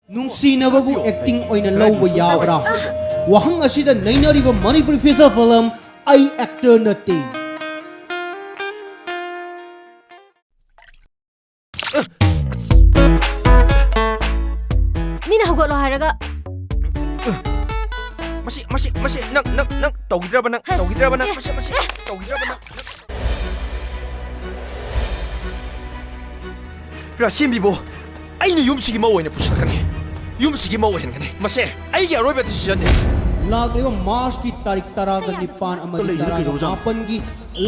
ꯅꯨꯡꯁꯤꯅꯕꯕꯨ acting ꯑꯣꯏꯅ ꯂꯧꯕ ꯌꯥꯕ꯭ꯔꯥ? ꯋꯥꯍꯪ ꯑꯁꯤꯗ ꯅꯩꯅꯔꯤꯕ ꯃꯅꯤꯄꯨꯔꯤ ꯐꯤꯆꯔ ꯐꯤꯂꯝ ꯑꯩ ꯑꯦꯛꯇꯔ ꯅꯠꯇꯦ. ꯃꯤꯅ ꯍꯧꯒꯠꯂꯣ ꯍꯥꯏꯔꯒ ꯃꯁꯤ ꯅꯪ ꯇꯧꯒꯤꯗ꯭ꯔꯕ ꯅꯪ ꯃꯁꯤ ꯇꯧꯒꯤꯗ꯭ꯔꯕ ꯅꯪ ꯔꯥꯁꯤꯝꯕꯤꯕꯨ ꯑꯩꯅ ꯌꯨꯝꯁꯤꯒꯤ ꯃꯧ ꯑꯣꯏꯅ ꯄꯨꯁꯤꯜꯂꯛꯀꯅꯤ. ꯌꯨꯝꯁꯤꯒꯤ ꯃꯧ ꯑꯣꯏꯍꯟꯒꯅꯤ. ꯃꯁꯤ ꯑꯩꯒꯤ ꯑꯔꯣꯏꯕ ꯗꯤꯁꯤꯖꯟꯅꯤ. ꯂꯥꯛꯂꯤꯕ ꯃꯥꯔꯆꯀꯤ ꯇꯥꯔꯤꯛ 19 ꯑꯃꯗꯤ 18ꯒꯤ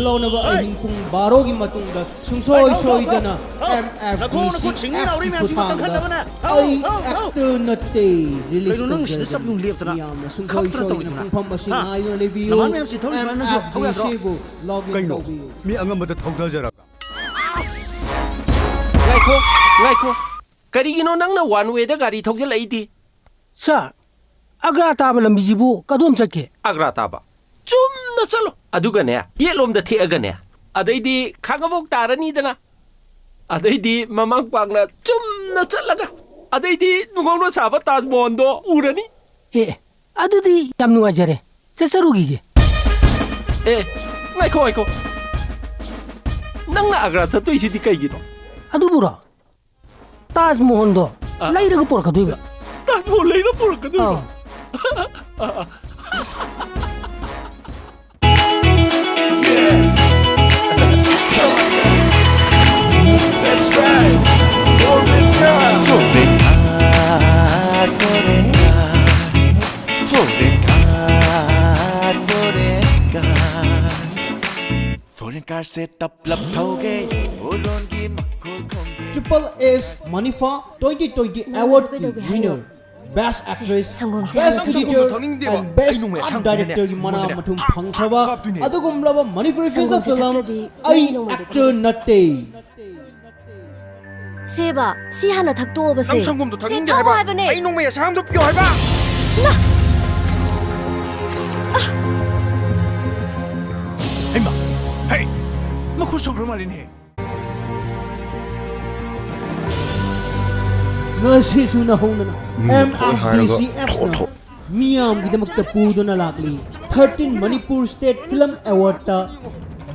ꯂꯧꯅꯕ ꯑꯍꯤꯡ ꯄꯨꯡ 12ꯒꯤ ꯃꯇꯨꯡꯗ ꯁꯨꯡꯁꯣꯏ ꯁꯣꯏꯗꯅ MFDCFꯒꯤ ꯈꯨꯠꯊꯥꯡꯗ ꯑꯩ ꯑꯦꯛꯇꯔ ꯅꯠꯇꯦ ꯔꯤꯂꯤꯁ ꯇꯧꯖꯔꯒꯅꯤ. ꯃꯤꯌꯥꯝꯅ ꯁꯨꯡꯁꯣꯏ ꯁꯣꯏꯗꯅ ꯄꯨꯡꯐꯝ ꯑꯁꯤ ꯉꯥꯏꯗꯨꯅ ꯂꯩꯕꯤꯌꯨ. MFDCꯕꯨ ꯂꯣꯒꯏꯟ ꯇꯧꯕꯤꯌꯨ. ꯃꯤ ꯑꯉꯝꯕꯗ ꯊꯧꯗꯖꯔꯒ ꯉꯥꯏꯈꯣ ꯀꯔꯤꯒꯤꯅꯣ ꯅꯪꯅ ꯋꯥꯟ ꯋꯦꯗ ꯒꯥꯔꯤ ꯊꯧꯖꯤꯜꯂꯛꯏꯗꯤ? ꯁꯥꯔ, ꯑꯒ꯭ꯔꯥ ꯇꯥꯕ ꯂꯝꯕꯤꯁꯤꯕꯨ ꯀꯗꯣꯝ ꯆꯠꯀꯦ? ꯑꯒ꯭ꯔꯥ ꯇꯥꯕ ꯆꯨꯝꯅ ꯆꯠꯂꯣ. ꯑꯗꯨꯒꯅꯦ ꯌꯦꯠꯂꯣꯝꯗ ꯊꯦꯛꯑꯒꯅꯦ ꯑꯗꯩꯗꯤ ꯈꯥꯡꯉꯕꯣꯛ ꯇꯥꯔꯅꯤꯗꯅ ꯑꯗꯩꯗꯤ ꯃꯃꯥꯡꯄꯥꯛꯅ ꯆꯨꯝꯅ ꯆꯠꯂꯒ ꯑꯗꯩꯗꯤ ꯅꯨꯡꯒꯧꯅ ꯁꯥꯕ ꯇꯥꯖ ꯃꯍꯜꯗꯣ ꯎꯔꯅꯤ. ꯑꯗꯨꯗꯤ ꯌꯥꯝ ꯅꯨꯡꯉꯥꯏꯖꯔꯦ. ꯆꯠꯆꯔꯨꯈꯤꯒꯦ. ꯉꯥꯏꯈꯣ ꯅꯪꯅ ꯑꯒ꯭ꯔꯥ ꯆꯠꯇꯣꯏꯁꯤꯗꯤ ꯀꯩꯒꯤꯅꯣ? ꯑꯗꯨꯕꯨꯔꯣ, ꯇꯥꯖ ꯃꯍꯜꯗꯣ ꯂꯩꯔꯒ ꯄꯨꯔꯛꯀꯗꯣꯏꯕ. ꯇꯥꯖ ꯃꯍꯜ ꯂꯩꯔ ꯄꯨꯔꯛꯀꯗꯣꯏꯕ? Triple S Manifa 2020 Award winner, Best Actress, Best Editor, and Best Art Director की मना मठुम फंगखरबा अदुगुमलबा Manipuri feature film आई एक्टर नत्ते. सेबा सी हाना थक्तोबसे ꯅꯪ ꯁꯪꯒꯣꯝꯗꯣ ꯊꯛꯅꯤꯡꯗꯦ ꯍꯥꯏꯕ. ꯑꯩ ꯅꯣꯡꯃꯩ ꯑꯁꯥꯡꯕꯗꯣ ꯄꯤꯌꯣ ꯍꯥꯏꯕ. ꯍꯩꯃꯥ, ꯍꯩ, ꯃꯈꯨꯠ ꯁꯣꯛꯈ꯭ꯔ ꯃꯥꯜꯂꯤꯅꯦ. ngasisu na honana MFDCFna miyamgidamagta puduna lakli 13 Manipur State Film Award ta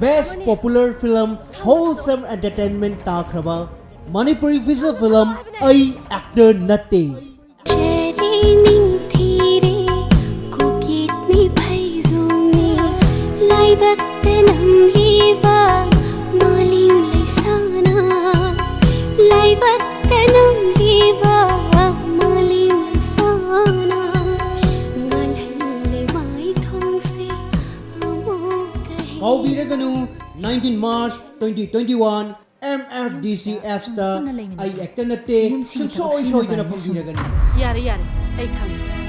Best Popular Film Wholesome Entertainment takraba Manipuri feature film ai actor natte. Kaubiraganu 19 March 2021 MFDCF sta ai actor natte sungsoi soidana phambiragani. Yare, I can't.